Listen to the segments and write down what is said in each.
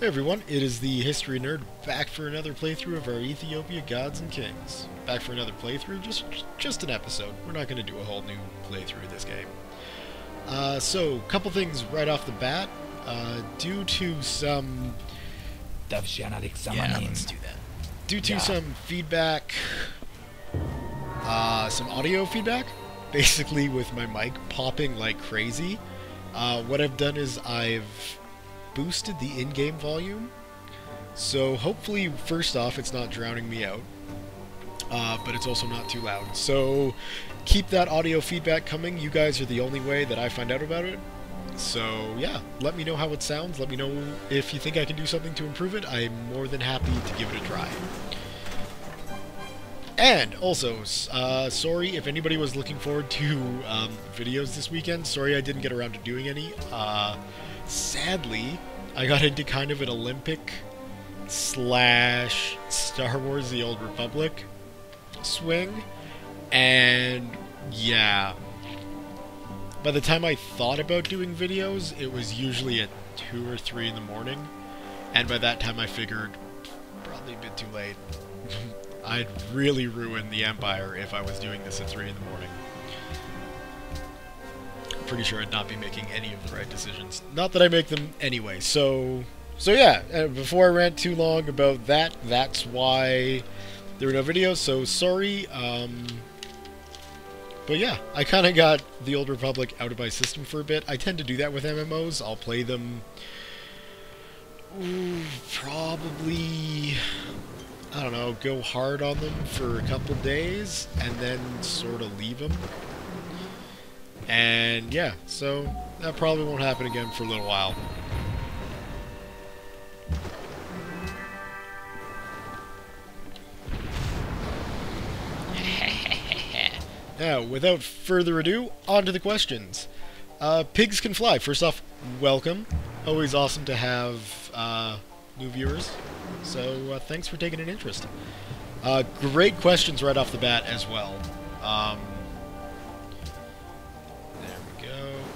Hey everyone, it is the History Nerd back for another playthrough of our Ethiopia Gods and Kings. Back for another playthrough, just an episode. We're not going to do a whole new playthrough of this game. So, couple things right off the bat. Due to some... Yeah, let's do that. Due to some feedback, some audio feedback, basically with my mic popping like crazy, what I've done is I've boosted the in-game volume, so hopefully, first off, it's not drowning me out, but it's also not too loud. So keep that audio feedback coming. You guys are the only way that I find out about it. So yeah, let me know how it sounds. Let me know if you think I can do something to improve it. I'm more than happy to give it a try. And also, sorry if anybody was looking forward to videos this weekend. Sorry I didn't get around to doing any. Sadly, I got into kind of an Olympic / Star Wars The Old Republic swing, and yeah, by the time I thought about doing videos, it was usually at 2 or 3 in the morning, and by that time I figured, probably a bit too late. I'd really ruin the Empire if I was doing this at 3 in the morning. Pretty sure I'd not be making any of the right decisions. Not that I make them anyway. So yeah, before I rant too long about that, that's why there were no videos, so sorry. But yeah, I kind of got the Old Republic out of my system for a bit. I tend to do that with MMOs. I'll play them probably, I don't know, go hard on them for a couple days and then sort of leave them. And yeah, so that probably won't happen again for a little while. Now, without further ado, on to the questions. Pigs can fly. First off, welcome. Always awesome to have new viewers. So thanks for taking an interest. Great questions right off the bat as well.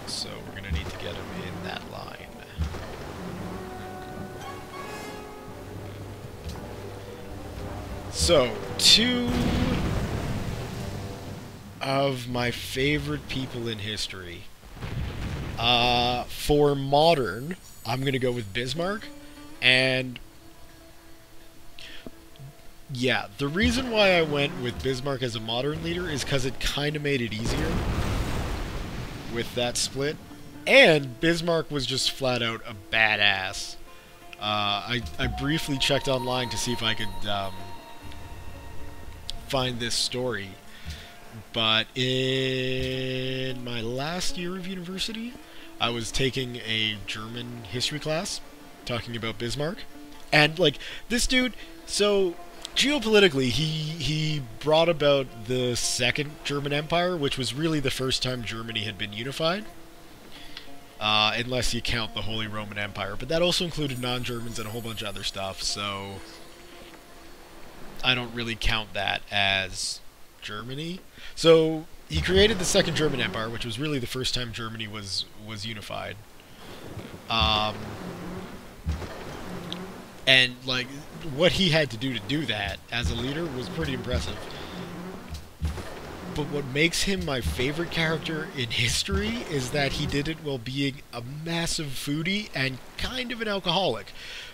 So we're going to need to get him in that line. So, 2 of my favorite people in history. For modern, I'm going to go with Bismarck. And yeah, the reason why I went with Bismarck as a modern leader is because it kind of made it easier with that split, and Bismarck was just flat out a badass. I briefly checked online to see if I could find this story, but in my last year of university, I was taking a German history class talking about Bismarck, and like this dude, so geopolitically, he brought about the Second German Empire, which was really the first time Germany had been unified, unless you count the Holy Roman Empire. But that also included non-Germans and a whole bunch of other stuff, so I don't really count that as Germany. So he created the Second German Empire, which was really the first time Germany was unified. And, like, what he had to do that as a leader was pretty impressive. But what makes him my favorite character in history is that he did it while being a massive foodie and kind of an alcoholic.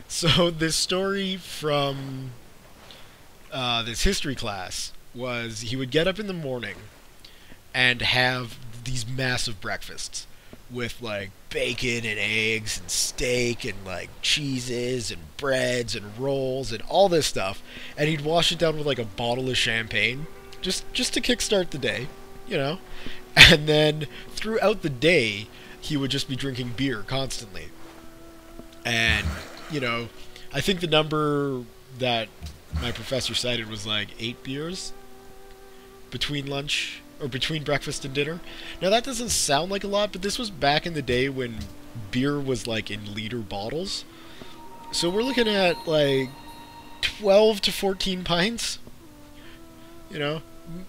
So this story from this history class was he would get up in the morning and have these massive breakfasts with, like, bacon and eggs and steak and, like, cheeses and breads and rolls and all this stuff, and he'd wash it down with, like, a bottle of champagne just to kickstart the day, you know, and then throughout the day he would just be drinking beer constantly. And, you know, I think the number that my professor cited was like 8 beers between lunch or between breakfast and dinner. Now that doesn't sound like a lot, but this was back in the day when beer was like in liter bottles. So we're looking at like 12 to 14 pints. You know,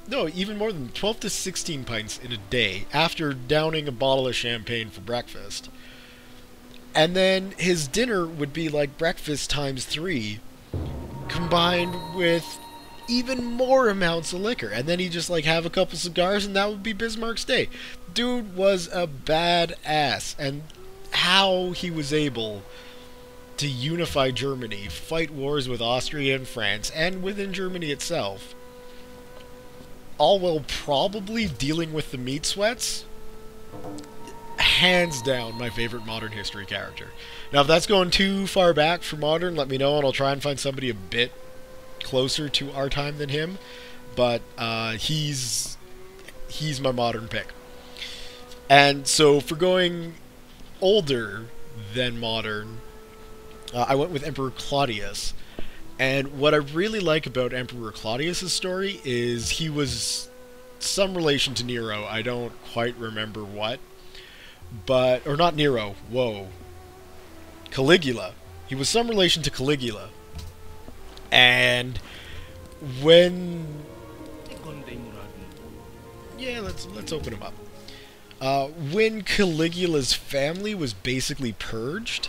no, even more than 12 to 16 pints in a day after downing a bottle of champagne for breakfast. And then his dinner would be like breakfast times 3, combined with even more amounts of liquor. And then he'd just like have a couple cigars, and that would be Bismarck's day. Dude was a badass. And how he was able to unify Germany, fight wars with Austria and France, and within Germany itself, all while probably dealing with the meat sweats, hands down my favorite modern history character. Now, if that's going too far back for modern, let me know, and I'll try and find somebody a bit closer to our time than him. But he's my modern pick. And so for going older than modern, I went with Emperor Claudius. And what I really like about Emperor Claudius' story is he was some relation to Nero. I don't quite remember what. But, or not Nero, whoa. Caligula. He was some relation to Caligula. And when... yeah, let's open him up. When Caligula's family was basically purged,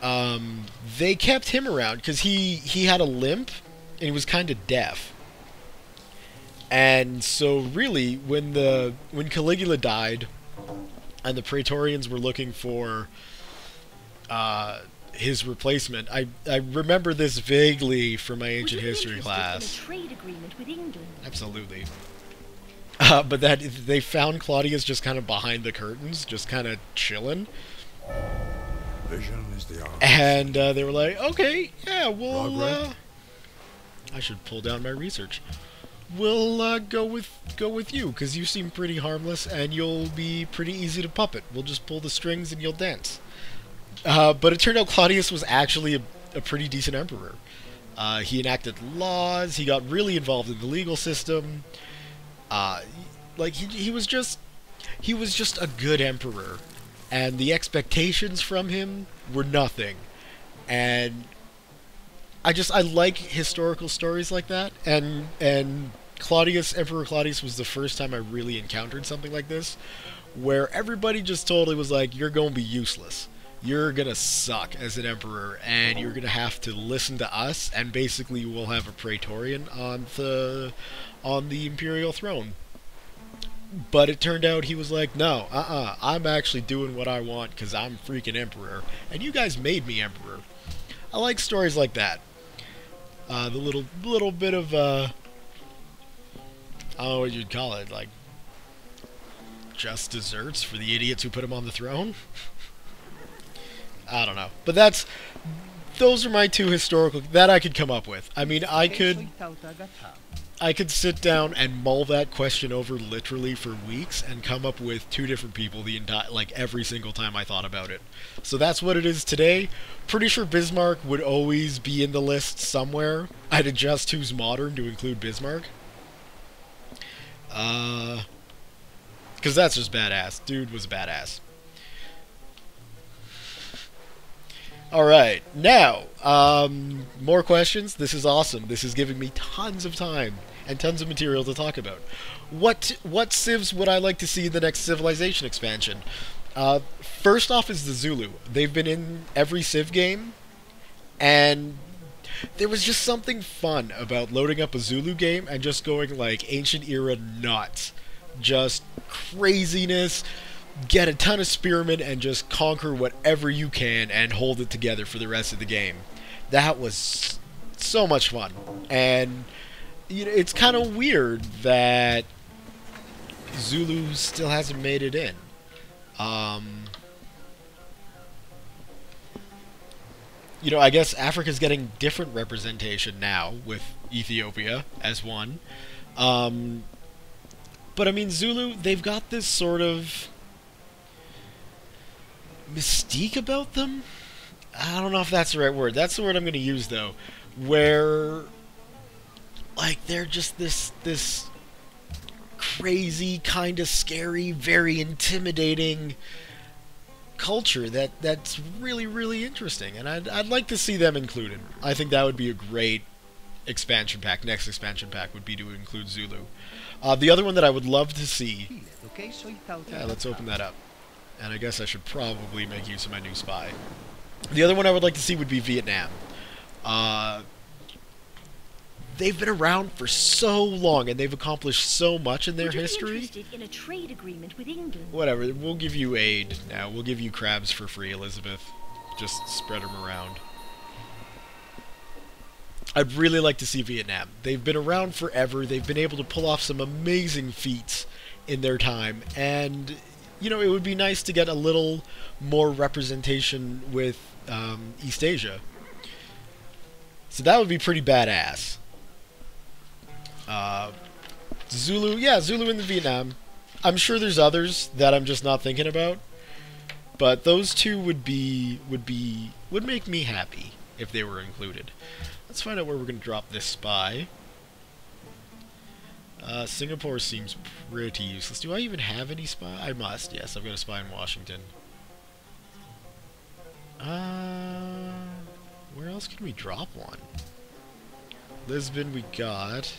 they kept him around because he had a limp and he was kind of deaf. And so really, when Caligula died, and the Praetorians were looking for his replacement, I remember this vaguely from my ancient history class. In a trade agreement with England? Absolutely. But that they found Claudius just kind of behind the curtains, just kind of chilling. Vision is the art. And they were like, okay, yeah, we'll... I should pull down my research. We'll go with you, because you seem pretty harmless, and you'll be pretty easy to puppet. We'll just pull the strings and you'll dance. But it turned out Claudius was actually a pretty decent emperor. He enacted laws, he got really involved in the legal system. Like, he was just a good emperor. And the expectations from him were nothing. And I like historical stories like that. And Emperor Claudius was the first time I really encountered something like this, where everybody just totally was like, you're going to be useless. You're going to suck as an emperor, and you're going to have to listen to us, and basically we'll have a Praetorian on the imperial throne. But it turned out he was like, no, I'm actually doing what I want because I'm freaking emperor, and you guys made me emperor. I like stories like that. The little bit of, I don't know what you'd call it, like, just desserts for the idiots who put him on the throne? I don't know. But those are my two historical, that I could come up with. I mean, I could sit down and mull that question over literally for weeks and come up with two different people every single time I thought about it. So that's what it is today. Pretty sure Bismarck would always be in the list somewhere. I'd adjust who's modern to include Bismarck. Because that's just badass. Dude was badass. Alright, now, more questions. This is awesome. This is giving me tons of time and tons of material to talk about. What civs would I like to see in the next Civilization expansion? First off is the Zulu. They've been in every Civ game, and there was just something fun about loading up a Zulu game and just going like ancient era nuts. Just craziness. Get a ton of spearmen and just conquer whatever you can and hold it together for the rest of the game. That was so much fun. And you know, it's kind of weird that Zulu still hasn't made it in. You know, I guess Africa's getting different representation now with Ethiopia as one. But I mean, Zulu, they've got this sort of mystique about them? I don't know if that's the right word. That's the word I'm going to use, though. Where, like, they're just this crazy, kind of scary, very intimidating culture that's really, really interesting. And I'd like to see them included. I think that would be a great expansion pack. Next expansion pack would be to include Zulu. The other one that I would love to see... Yeah, let's open that up. and I guess I should probably make use of my new spy. The other one I would like to see would be Vietnam. They've been around for so long, and they've accomplished so much in their Would you be history. interested in a trade agreement with England? Whatever, we'll give you aid now. We'll give you crabs for free, Elizabeth. Just spread them around. I'd really like to see Vietnam. They've been around forever. They've been able to pull off some amazing feats in their time, and you know, it would be nice to get a little more representation with East Asia. So that would be pretty badass. Zulu, yeah, Zulu in the Vietnam. I'm sure there's others that I'm just not thinking about, but those two would make me happy if they were included. Let's find out where we're going to drop this spy. Singapore seems pretty useless. Do I even have any spy? I must, yes. I've got a spy in Washington. Where else can we drop one? Lisbon we got.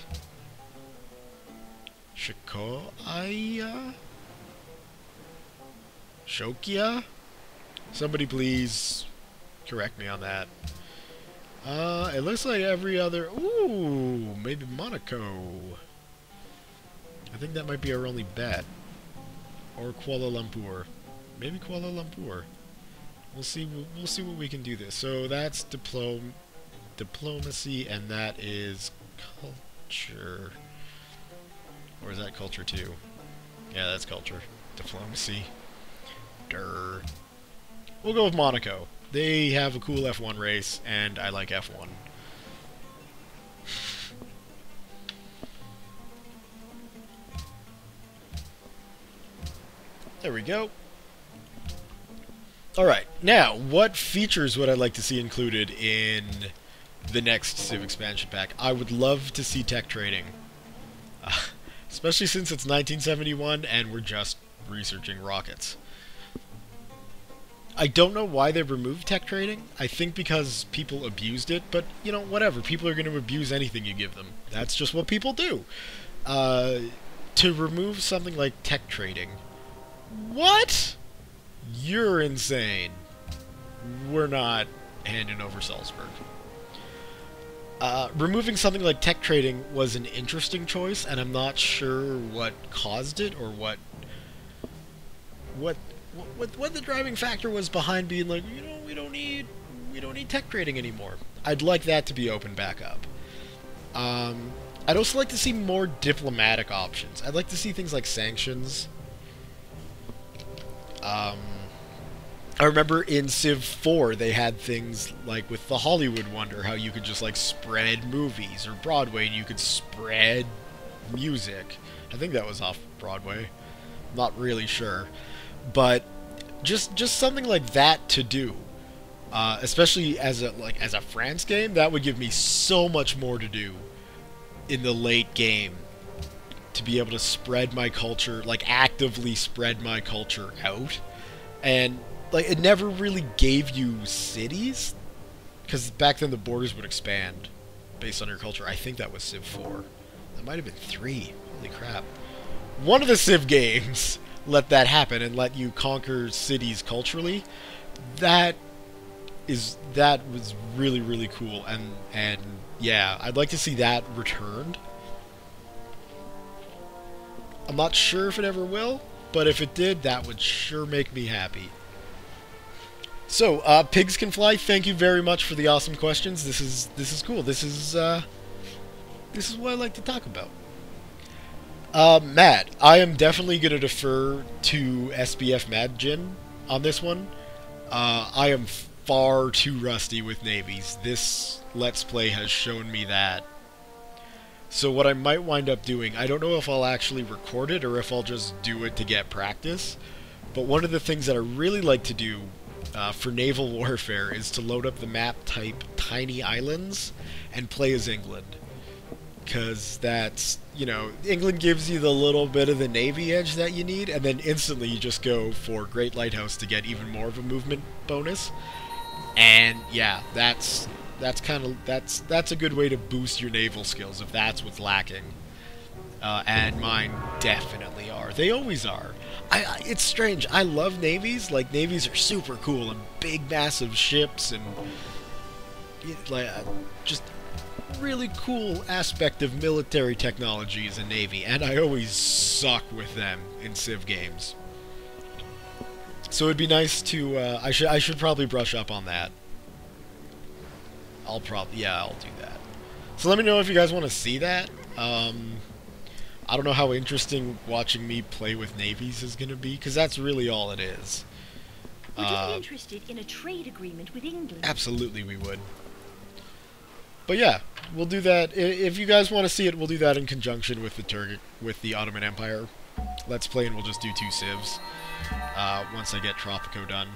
Shokia? Somebody please correct me on that. It looks like every other... Ooh, maybe Monaco. I think that might be our only bet. Or Kuala Lumpur. Maybe Kuala Lumpur. We'll see what we can do this. So that's diplomacy, and that is culture. Or is that culture too? Yeah, that's culture. Diplomacy. Durr. We'll go with Monaco. They have a cool F1 race, and I like F1. There we go. Alright, now, what features would I like to see included in the next Civ expansion pack? I would love to see tech trading. Especially since it's 1971 and we're just researching rockets. I don't know why they removed tech trading. I think because people abused it, but, you know, whatever. People are going to abuse anything you give them. That's just what people do. To remove something like tech trading... What? You're insane. We're not handing over Salzburg. Removing something like tech trading was an interesting choice, and I'm not sure what caused it or what the driving factor was behind being like, you know, we don't need tech trading anymore. I'd like that to be opened back up. I'd also like to see more diplomatic options. I'd like to see things like sanctions. I remember in Civ 4 they had things like with the Hollywood Wonder, how you could just like spread movies, or Broadway and you could spread music. I think that was off Broadway. Not really sure. But just something like that to do. Especially as a France game, that would give me so much more to do in the late game. To be able to spread my culture, like actively spread my culture out. And like it never really gave you cities, because back then the borders would expand based on your culture. I think that was Civ 4. That might have been 3. Holy crap. One of the Civ games let that happen and let you conquer cities culturally. That was really, really cool, and yeah, I'd like to see that returned. I'm not sure if it ever will, but if it did, that would sure make me happy. So, Pigs Can Fly, thank you very much for the awesome questions. This is cool. This is what I like to talk about. Matt, I am definitely going to defer to SBF Madjin on this one. I am far too rusty with navies. This Let's Play has shown me that. So what I might wind up doing, I don't know if I'll actually record it or if I'll just do it to get practice, but one of the things that I really like to do for naval warfare is to load up the map type Tiny Islands and play as England. Because that's, you know, England gives you the little bit of the navy edge that you need, and then instantly you just go for Great Lighthouse to get even more of a movement bonus. And yeah, that's a good way to boost your naval skills if that's what's lacking. And mine definitely are. They always are. It's strange. I love navies. Like, navies are super cool and big, massive ships and like just really cool aspect of military technology is a navy, and I always suck with them in Civ games. So it'd be nice to. I should probably brush up on that. I'll do that. So let me know if you guys want to see that. I don't know how interesting watching me play with navies is going to be, because that's really all it is. Would you be interested in a trade agreement with England? Absolutely, we would. But yeah, we'll do that. If you guys want to see it, we'll do that in conjunction with the Ottoman Empire Let's Play, and we'll just do 2 civs once I get Tropico done.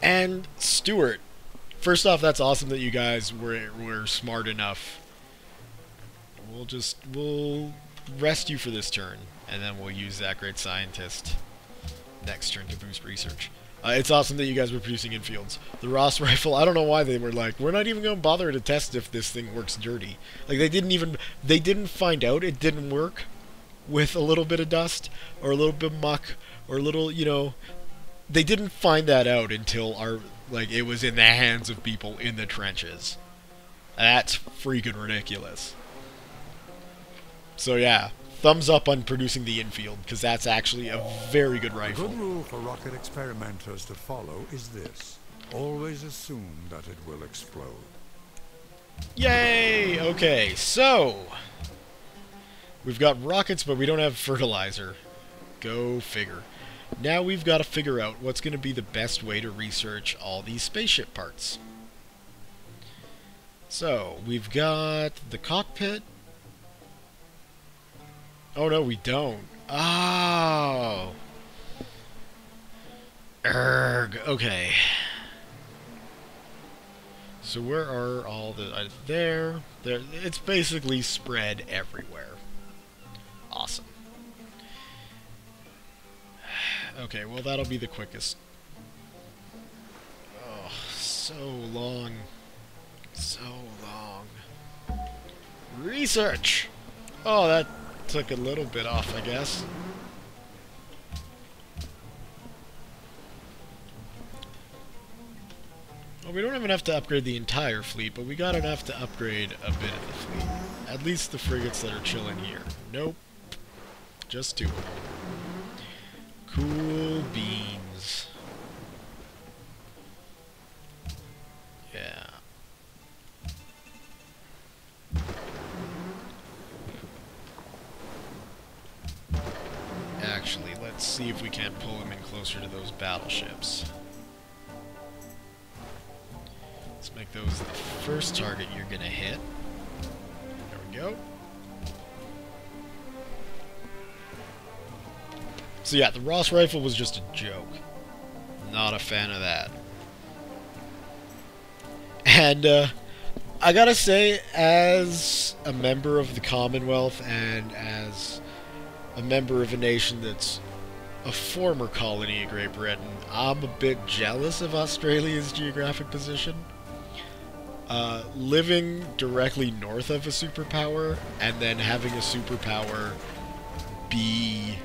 And Stuart, first off, that's awesome that you guys were smart enough. We'll rest you for this turn, and then we'll use that great scientist next turn to boost research. It's awesome that you guys were producing infields. The Ross rifle, I don't know why they were like, we're not even going to bother to test if this thing works dirty. Like, they didn't find out it didn't work with a little bit of dust, or a little bit of muck, or a little, they didn't find that out until it was in the hands of people in the trenches. That's freaking ridiculous. So yeah, thumbs up on producing the infield, because that's actually a very good rifle. A good rule for rocket experimenters to follow is this: always assume that it will explode. Yay! Okay, so we've got rockets, but we don't have fertilizer. Go figure. Now we've got to figure out what's going to be the best way to research all these spaceship parts. So, we've got the cockpit. Oh, no, we don't. Oh. Erg. Okay. So where are all the... there. It's basically spread everywhere. Awesome. Okay, well, that'll be the quickest. Oh, so long. So long. Research! Oh, that took a little bit off, I guess. Well, we don't have enough to upgrade the entire fleet, but we got enough to upgrade a bit of the fleet. At least the frigates that are chilling here. Nope. Just 2 of them. Cool beans. Yeah. Actually, let's see if we can't pull them in closer to those battleships. Let's make those the first target you're gonna hit. There we go. So yeah, the Ross rifle was just a joke. Not a fan of that. And, I gotta say, as a member of the Commonwealth and as a member of a nation that's a former colony of Great Britain, I'm a bit jealous of Australia's geographic position. Living directly north of a superpower, and then having a superpower be,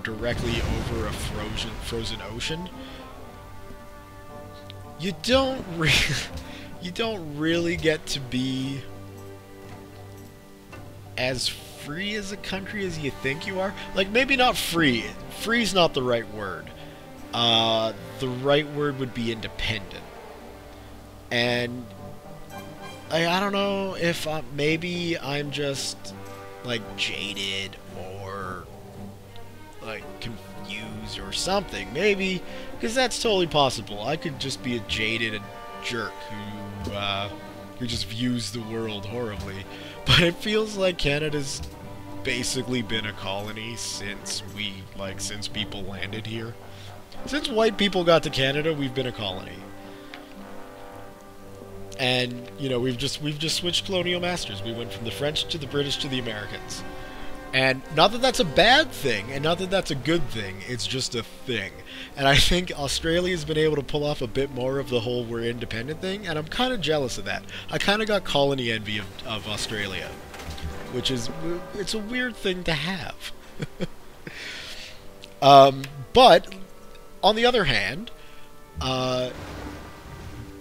directly over a frozen ocean, you don't really get to be as free as a country as you think you are. Like, maybe not free. Free's not the right word. The right word would be independent. And I don't know if maybe I'm just jaded or confused or something. Maybe, because that's totally possible. I could just be a jaded jerk who just views the world horribly. But it feels like Canada's basically been a colony since since people landed here. Since white people got to Canada, we've been a colony. And, we've just switched colonial masters. We went from the French to the British to the Americans. And not that that's a bad thing, and not that that's a good thing, it's just a thing. And I think Australia's been able to pull off a bit more of the whole we're independent thing, and I'm kind of jealous of that. I kind of got colony envy of Australia, which is, it's a weird thing to have. But, on the other hand,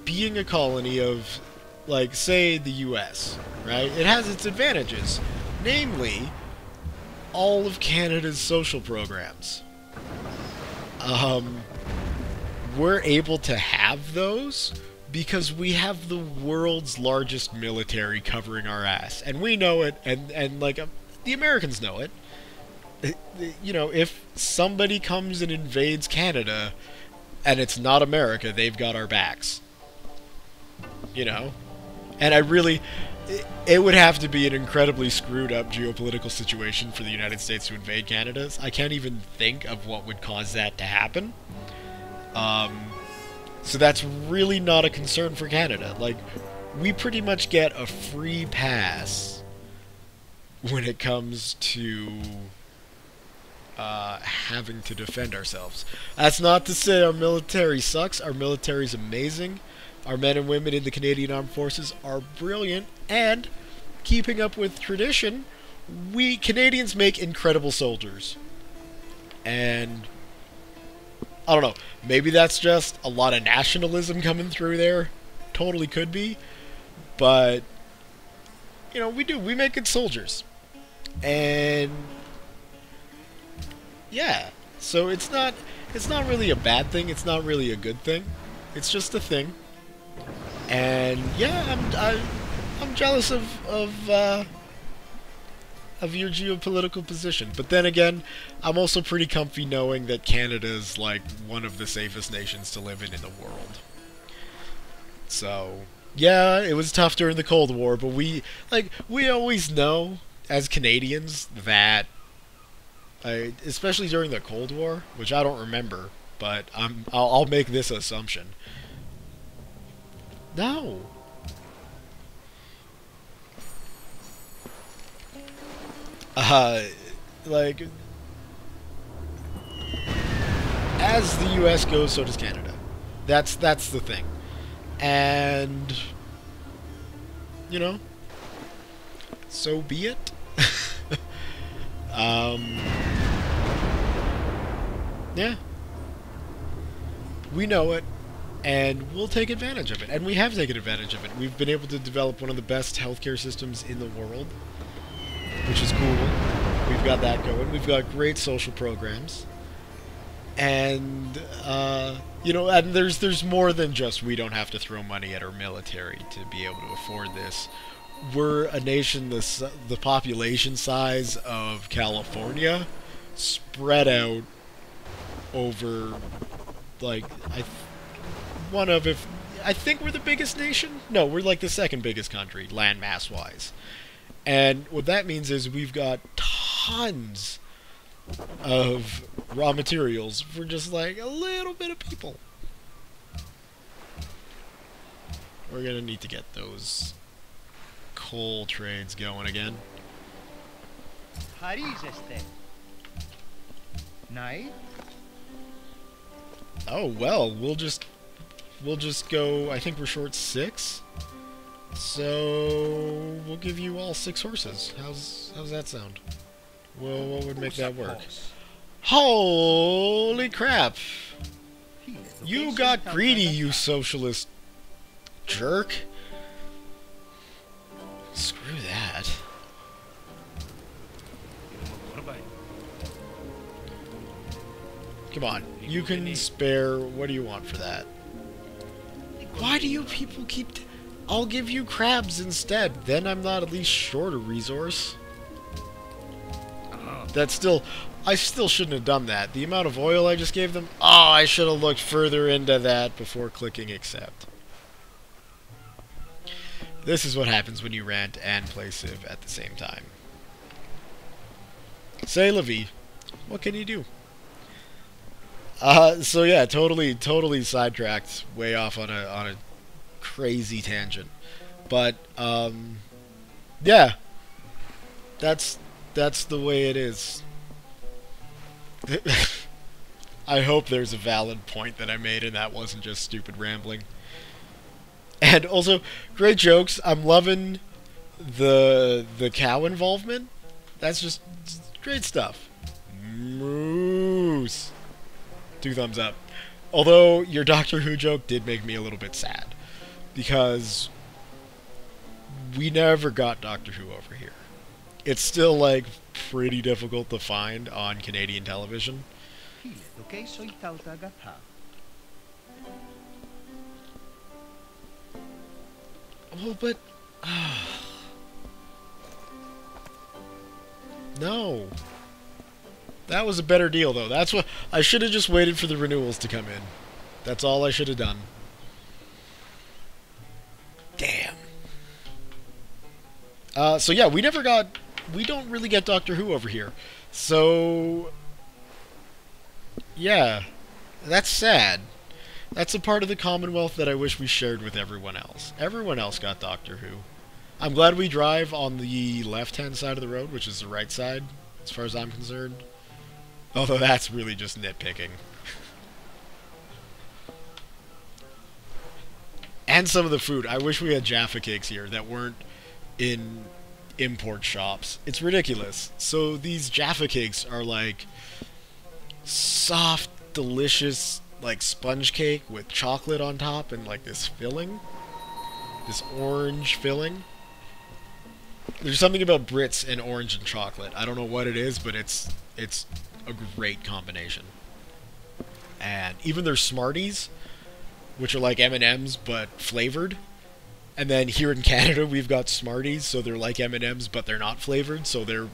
being a colony of, like, say, the US, right? It has its advantages. Namely, all of Canada's social programs. We're able to have those because we have the world's largest military covering our ass. And we know it, and like, the Americans know it. You know, if somebody comes and invades Canada, and it's not America, they've got our backs. You know? And I really... It would have to be an incredibly screwed up geopolitical situation for the United States to invade Canada. I can't even think of what would cause that to happen. So that's really not a concern for Canada. Like, we pretty much get a free pass when it comes to having to defend ourselves. That's not to say our military sucks. Our military's amazing. Our men and women in the Canadian Armed Forces are brilliant, and keeping up with tradition, we Canadians make incredible soldiers. And I don't know, maybe that's just a lot of nationalism coming through there. Totally could be. But you know, we make good soldiers. And yeah, so it's not really a bad thing, it's not really a good thing. It's just a thing. And yeah, I'm jealous of your geopolitical position. But then again, I'm also pretty comfy knowing that Canada's like one of the safest nations to live in the world. So yeah, it was tough during the Cold War, but we always know as Canadians that, especially during the Cold War, which I don't remember, but I'll make this assumption. No. Like, as the US goes, so does Canada. That's the thing. And, you know, so be it. Yeah. We know it. And we'll take advantage of it. And we have taken advantage of it. We've been able to develop one of the best healthcare systems in the world, which is cool. We've got that going. We've got great social programs. And, you know, and there's more than just we don't have to throw money at our military to be able to afford this. We're a nation the population size of California, spread out over, like, I think we're the biggest nation? No, we're like the second biggest country, landmass wise. And what that means is we've got tons of raw materials for just like a little bit of people. We're gonna need to get those coal trades going again. Oh well, we'll just go. I think we're short 6, so we'll give you all 6 horses. How's that sound? Well, what would make that work? Holy crap! You got greedy, you socialist jerk. Screw that. Come on, you can spare. What do you want for that? Why do you people keep... I'll give you crabs instead. Then I'm not at least short a resource. That's still... I still shouldn't have done that. The amount of oil I just gave them... Oh, I should have looked further into that before clicking accept. This is what happens when you rant and play Civ at the same time. C'est la vie. What can you do? So yeah, totally sidetracked, way off on a crazy tangent. But, yeah. That's That's the way it is. I hope there's a valid point that I made and that wasn't just stupid rambling. And also, great jokes. I'm loving the cow involvement. That's just great stuff. Moose. 2 thumbs up. Although your Doctor Who joke did make me a little bit sad, because we never got Doctor Who over here. It's still like pretty difficult to find on Canadian television. Oh, but no. That was a better deal, though. That's what I should have just waited for the renewals to come in. That's all I should have done. Damn. So yeah, we don't really get Doctor Who over here. So yeah, that's sad. That's a part of the Commonwealth that I wish we shared with everyone else. Everyone else got Doctor Who. I'm glad we drive on the left-hand side of the road, which is the right side, as far as I'm concerned. Although that's really just nitpicking. And some of the food. I wish we had Jaffa cakes here that weren't in import shops. It's ridiculous. So these Jaffa cakes are like soft, delicious, like sponge cake with chocolate on top and like this filling. This orange filling. There's something about Brits and orange and chocolate. I don't know what it is, but it's a great combination. And even their Smarties, which are like M&Ms but flavored. And then here in Canada we've got Smarties, so they're like M&Ms but they're not flavored, so they're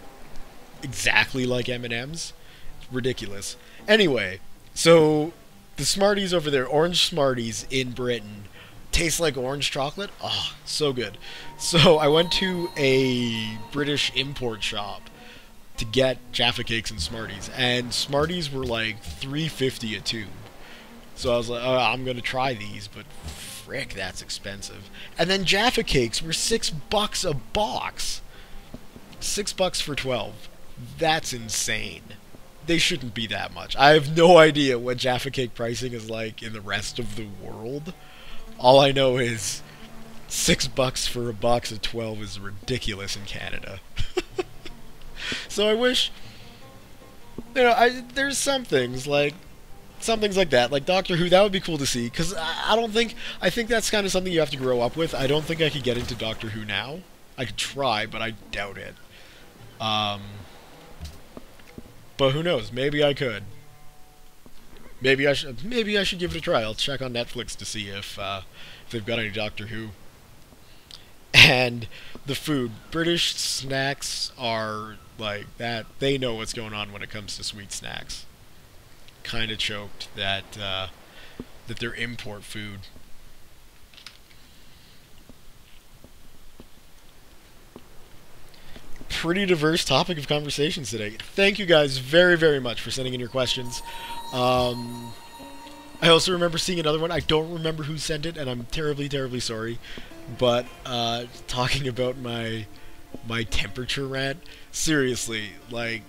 exactly like M&Ms. Ridiculous. Anyway, so the Smarties over there, orange Smarties in Britain, taste like orange chocolate. Oh, so good. So I went to a British import shop to get Jaffa cakes and Smarties, and Smarties were like $3.50 a tube. So I was like, oh, I'm gonna try these, but frick, that's expensive. And then Jaffa cakes were $6 a box. $6 for 12. That's insane. They shouldn't be that much. I have no idea what Jaffa cake pricing is like in the rest of the world. All I know is $6 for a box of 12 is ridiculous in Canada. So I wish, there's some things like that, like Doctor Who. That would be cool to see, because I think that's kind of something you have to grow up with. I don't think I could get into Doctor Who now. I could try, but I doubt it. But who knows? Maybe I could. Maybe I should give it a try. I'll check on Netflix to see if they've got any Doctor Who. And the food. British snacks are like that. They know what's going on when it comes to sweet snacks. Kind of choked that they're import food. Pretty diverse topic of conversations today. Thank you guys very, very much for sending in your questions. I also remember seeing another one. I don't remember who sent it, and I'm terribly, terribly sorry. But talking about my temperature rant, seriously, like,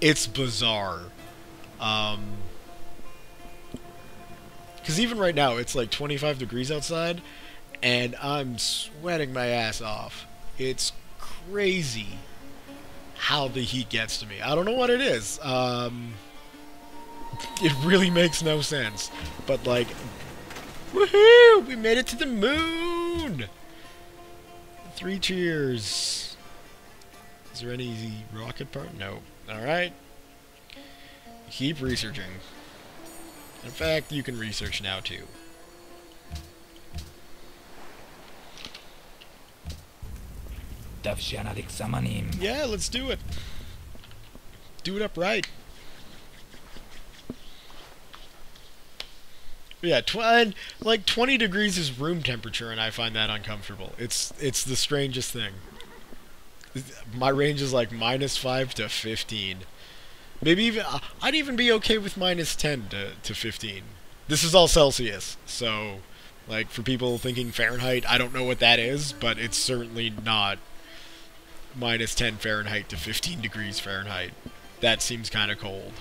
it's bizarre. Because even right now, it's like 25 degrees outside, and I'm sweating my ass off. It's crazy how the heat gets to me. I don't know what it is. It really makes no sense. But, like, woohoo! We made it to the moon! 3 cheers. Is there any rocket part? No. Alright. Keep researching. In fact, you can research now, too. Yeah, let's do it. Do it upright. Yeah, like 20 degrees is room temperature, and I find that uncomfortable. It's the strangest thing. My range is like -5 to 15. Maybe even I'd even be okay with -10 to 15. This is all Celsius, so like for people thinking Fahrenheit, I don't know what that is, but it's certainly not minus 10 Fahrenheit to 15 degrees Fahrenheit. That seems kind of cold.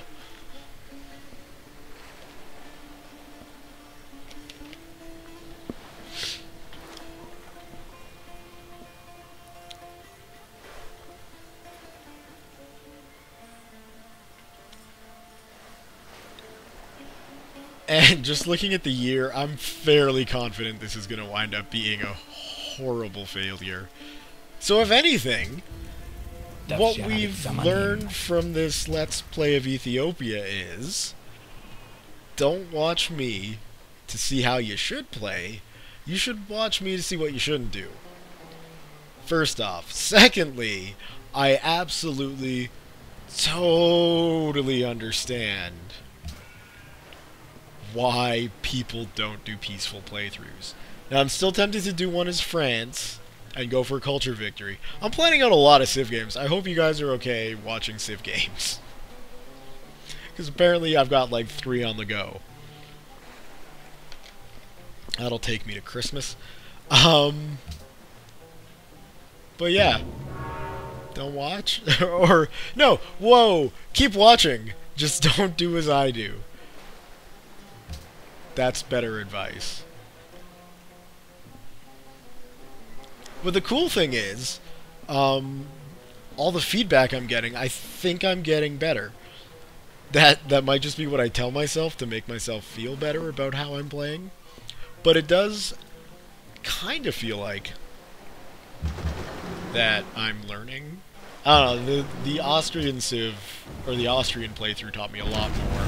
And just looking at the year, I'm fairly confident this is going to wind up being a horrible failure. So if anything, what we've learned from this Let's Play of Ethiopia is, don't watch me to see how you should play, you should watch me to see what you shouldn't do. First off. Secondly, I absolutely, totally understand why people don't do peaceful playthroughs. Now, I'm still tempted to do one as France and go for a culture victory. I'm planning on a lot of Civ games. I hope you guys are okay watching Civ games. Because apparently I've got like 3 on the go. That'll take me to Christmas. But yeah. Don't watch. Or, no, whoa, keep watching. Just don't do as I do. That's better advice. But the cool thing is, all the feedback I'm getting, I think I'm getting better. That might just be what I tell myself to make myself feel better about how I'm playing. But it does kind of feel like that I'm learning. I don't know, the Austrian Civ, or the Austrian playthrough taught me a lot more.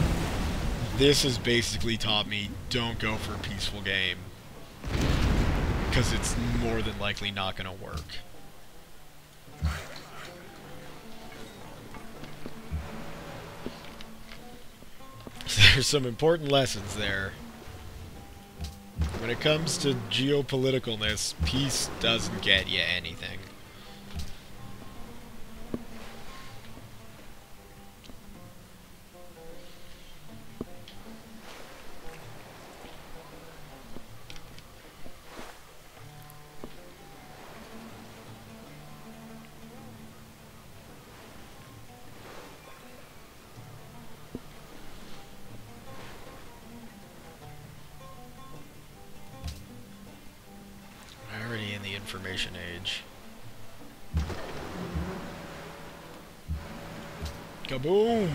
This has basically taught me, don't go for a peaceful game. Because it's more than likely not going to work. So there's some important lessons there. When it comes to geopoliticalness, peace doesn't get you anything. Information age. Kaboom!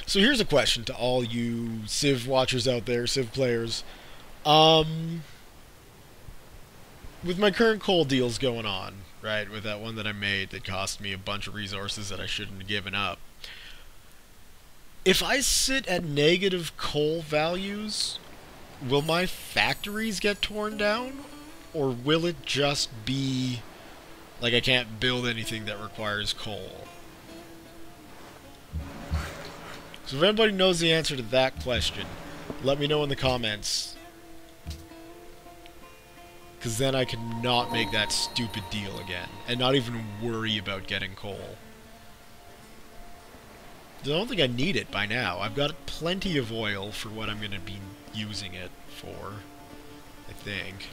So here's a question to all you Civ watchers out there, Civ players. With my current coal deals going on, right, with that one that I made that cost me a bunch of resources that I shouldn't have given up, if I sit at negative coal values, will my factories get torn down? Or will it just be like I can't build anything that requires coal? So if anybody knows the answer to that question, let me know in the comments. Because then I can not make that stupid deal again. And not even worry about getting coal. I don't think I need it by now. I've got plenty of oil for what I'm going to be using it for. I think.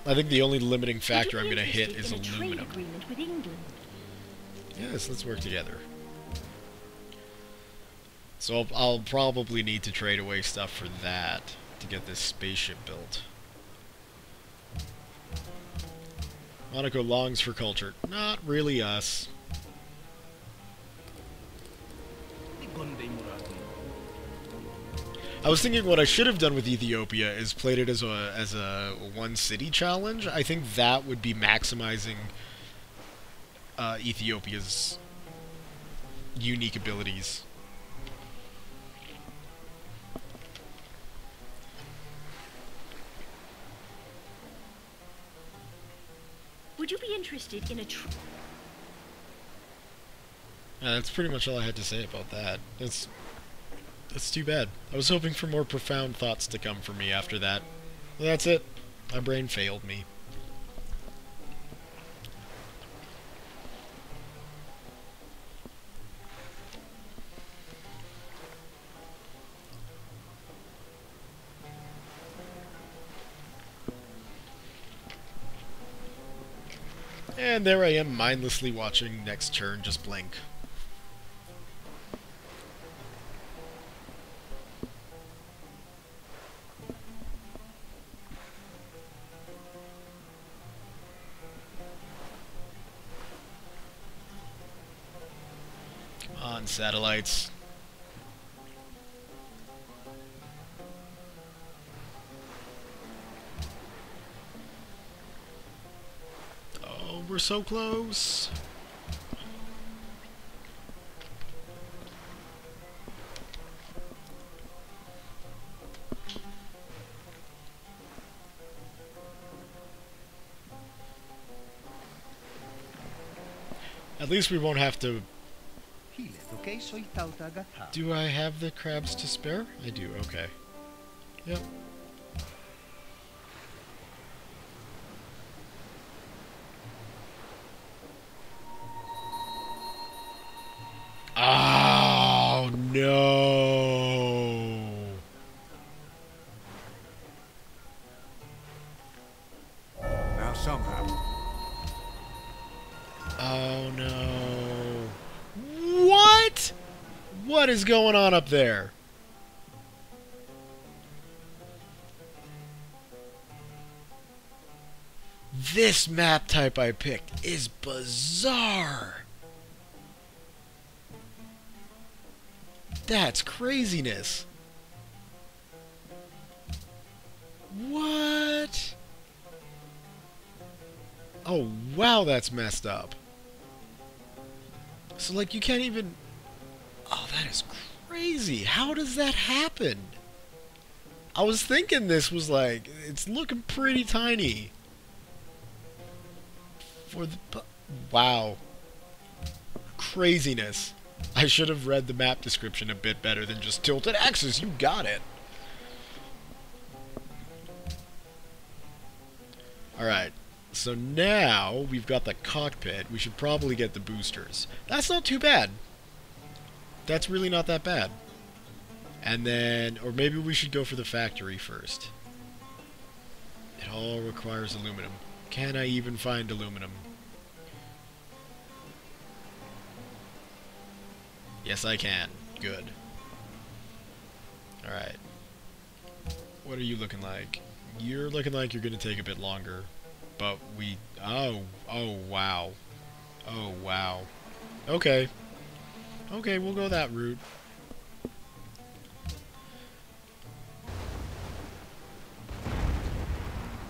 I think the only limiting factor I'm going to hit is aluminum. Yes, let's work together. So I'll probably need to trade away stuff for that to get this spaceship built. Monaco longs for culture. Not really us. I was thinking what I should have done with Ethiopia is played it as a one city challenge. I think that would be maximizing Ethiopia's unique abilities. Would you be interested in a That's pretty much all I had to say about that. That's too bad. I was hoping for more profound thoughts to come from me after that. Well, that's it. My brain failed me. And there I am, mindlessly watching next turn just blink. Come on, satellites. Oh, we're so close. At least we won't have to... Do I have the crabs to spare? I do, okay. Yep. Oh, no. Now somehow. Oh, no. What? What is going on up there? This map type I picked is bizarre. That's craziness. What? Oh, wow, that's messed up. So, like, you can't even... Oh, that is crazy. How does that happen? I was thinking this was, like, it's looking pretty tiny. For the... Wow. Craziness. I should have read the map description a bit better than just tilted axis. You got it. Alright. So now we've got the cockpit. We should probably get the boosters. That's not too bad. That's really not that bad. And then... Or maybe we should go for the factory first. It all requires aluminum. Can I even find aluminum? Yes, I can. Good. Alright. What are you looking like? You're looking like you're going to take a bit longer. But we... Oh. Oh, wow. Oh, wow. Okay. Okay, we'll go that route.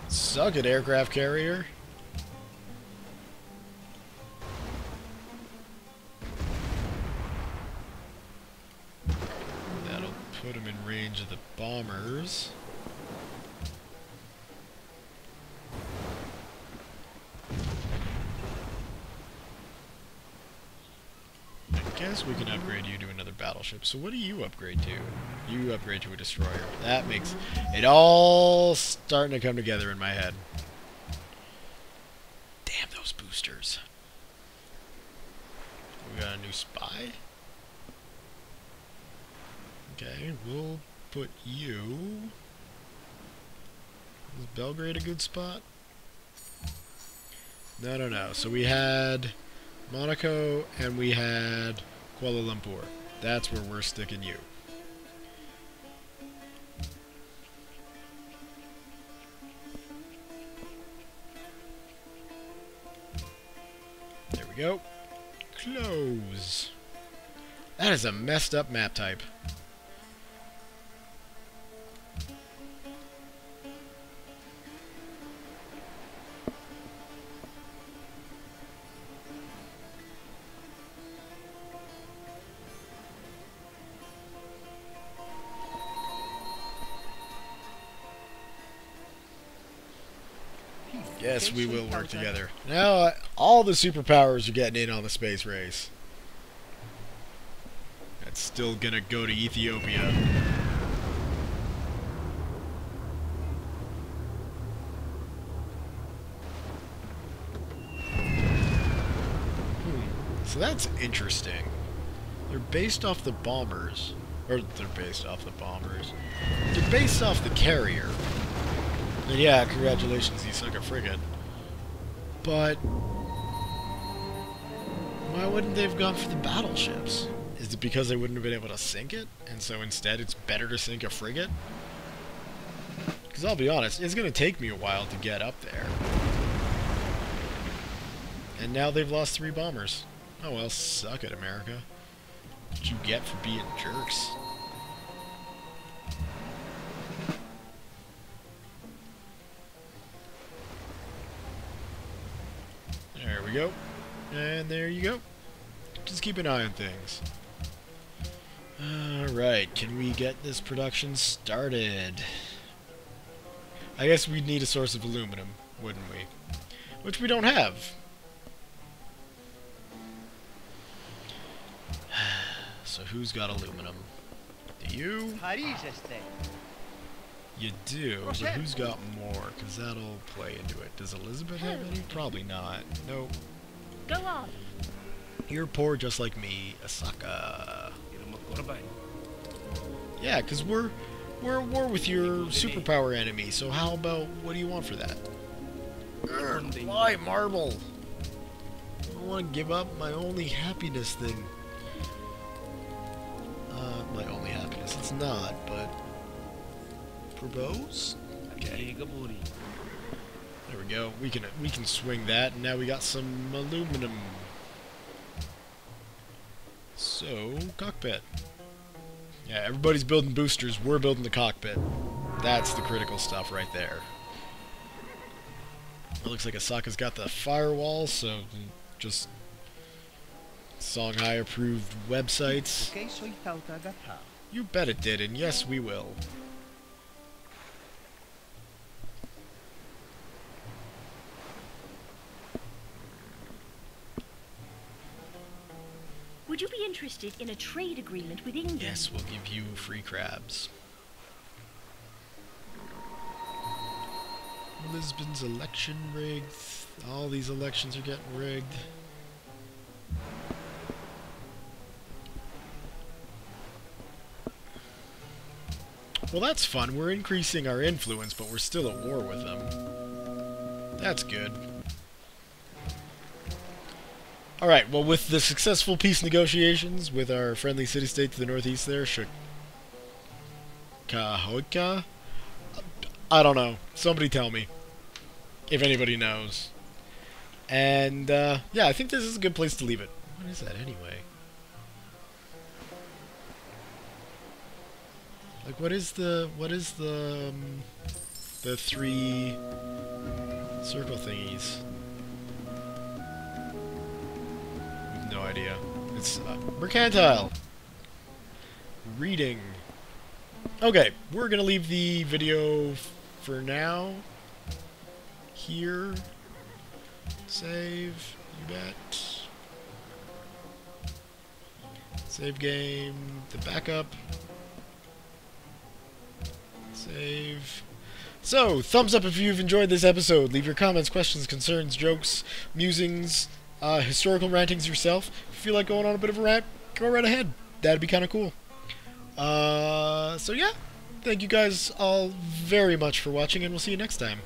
Suck it, aircraft carrier. That'll put him in range of the bombers. I guess we can upgrade you to another battleship. So what do you upgrade to? You upgrade to a destroyer. That makes it all starting to come together in my head. Damn those boosters. We got a new spy? Okay, we'll put you... Is Belgrade a good spot? No. So we had Monaco and we had Kuala Lumpur. That's where we're sticking you. There we go. Close. That is a messed up map type. Yes, we will work together. Now, all the superpowers are getting in on the space race. That's still gonna go to Ethiopia. that's interesting. They're based off the bombers. Or, they're based off the bombers. They're based off the carrier. And yeah, congratulations, you sunk a frigate. But why wouldn't they have gone for the battleships? Is it because they wouldn't have been able to sink it? And so instead it's better to sink a frigate? Because I'll be honest, it's going to take me a while to get up there. And now they've lost 3 bombers. Oh well, suck it, America. What you get for being jerks. There we go. And there you go. Just keep an eye on things. Alright, can we get this production started? I guess we'd need a source of aluminum, wouldn't we? Which we don't have. So who's got aluminum? Do you? You do, but who's got more? Because that'll play into it. Does Elizabeth have any? Probably not. Nope. Go on. You're poor just like me, Asaka. Yeah, because we're at war with your superpower enemy, so how about, what do you want for that? Why marble? I don't want to give up my only happiness thing. My only happiness. It's not, but... Propose? Okay. There we go. We can swing that, and now we got some aluminum. So, cockpit. Yeah, everybody's building boosters. We're building the cockpit. That's the critical stuff right there. It looks like Asaka's got the firewall, so just Songhai approved websites. You bet it did, and yes, we will. Would you be interested in a trade agreement with England? Yes, we'll give you free crabs. Lisbon's election rigged. All these elections are getting rigged. Well, that's fun. We're increasing our influence, but we're still at war with them. That's good. Alright, well, with the successful peace negotiations with our friendly city-state to the northeast there, Shakahoika? I don't know. Somebody tell me. If anybody knows. And, yeah, I think this is a good place to leave it. What is that, anyway? Like, what is the 3 circle thingies? No idea. It's mercantile. Reading. Okay, we're gonna leave the video for now. Here. Save. You bet. Save game. The backup. Save. So, thumbs up if you've enjoyed this episode. Leave your comments, questions, concerns, jokes, musings, historical rantings yourself. If you feel like going on a bit of a rant, go right ahead. That'd be kind of cool. So yeah, thank you guys all very much for watching, and we'll see you next time.